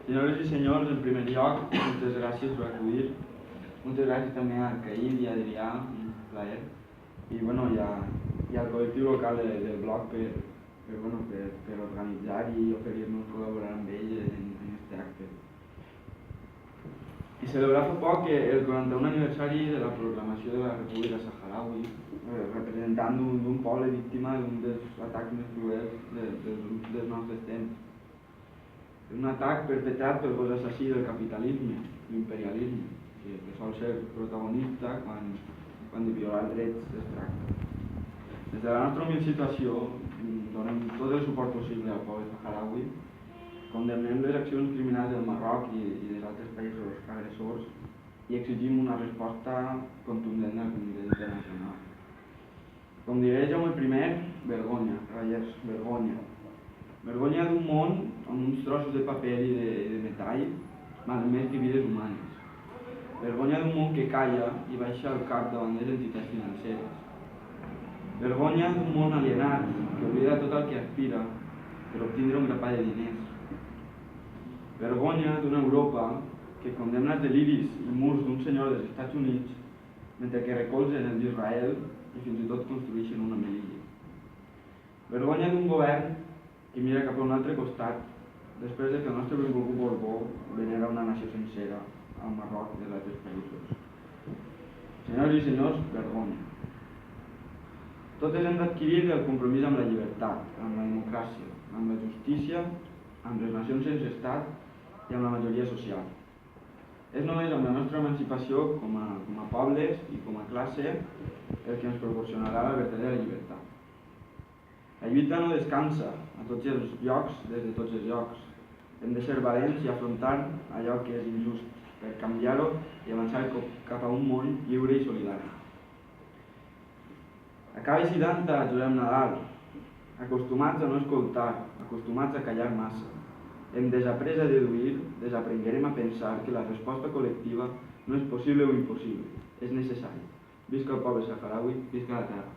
Senyores i senyors, en primer lloc, moltes gràcies per acudir. Moltes gràcies també a Caïd i a Adrià, un plaer. I bueno, i al col·lectiu local del blog per organitzar i oferir-nos col·laborar amb ell en aquest acte. I celebrar fa poc el 41 aniversari de la proclamació de la República Saharaui, representant d'un poble víctima d'un dels atacs més cruels dels nostres temps. Un atac perpetrat pel gos assassí del capitalisme, l'imperialisme, que sol ser protagonista quan de violar drets es tracta. Des de la nostra humil situació donem tot el suport possible al poble saharaui, condemnem les accions criminals del Marroc i dels altres països agressors i exigim una resposta contundent de la comunitat internacional. Com diré Jaume I, vergonya, cavallers, vergonya. Vergonya d'un món amb uns trossos de paper i de metall malmès que vides humanes. Vergonya d'un món que calla i baixa el cap davant les entitats financeres. Vergonya d'un món alienat que oblida tot el que aspira per obtindre un grapat de diners. Vergonya d'una Europa que condemna els deliris i murs d'un senyor dels Estats Units mentre que recolzen els d'Israel i fins i tot construeixen una Melilla. Vergonya d'un govern que mira cap a un altre costat després que el nostre benvolgut Borbó venera una nació sencera al Marroc i dels altres països. Senyores i senyors, vergonya. Totes hem d'adquirir el compromís amb la llibertat, amb la democràcia, amb la justícia, amb les nacions sense estat i amb la majoria social. És només amb la nostra emancipació com a pobles i com a classe el que ens proporcionarà la verdadera llibertat. La lluita no descansa a tots els llocs des de tots els llocs. Hem de ser valents i afrontar allò que és injust per canviar-ho i avançar cap a un món lliure i solidari. Acaba citant a Josep Nadal, acostumats a no escoltar, acostumats a callar massa. Hem desaprès a deduir, desaprenguerem a pensar que la resposta col·lectiva no és possible o impossible, és necessari. Visca el poble saharaui, visca la terra.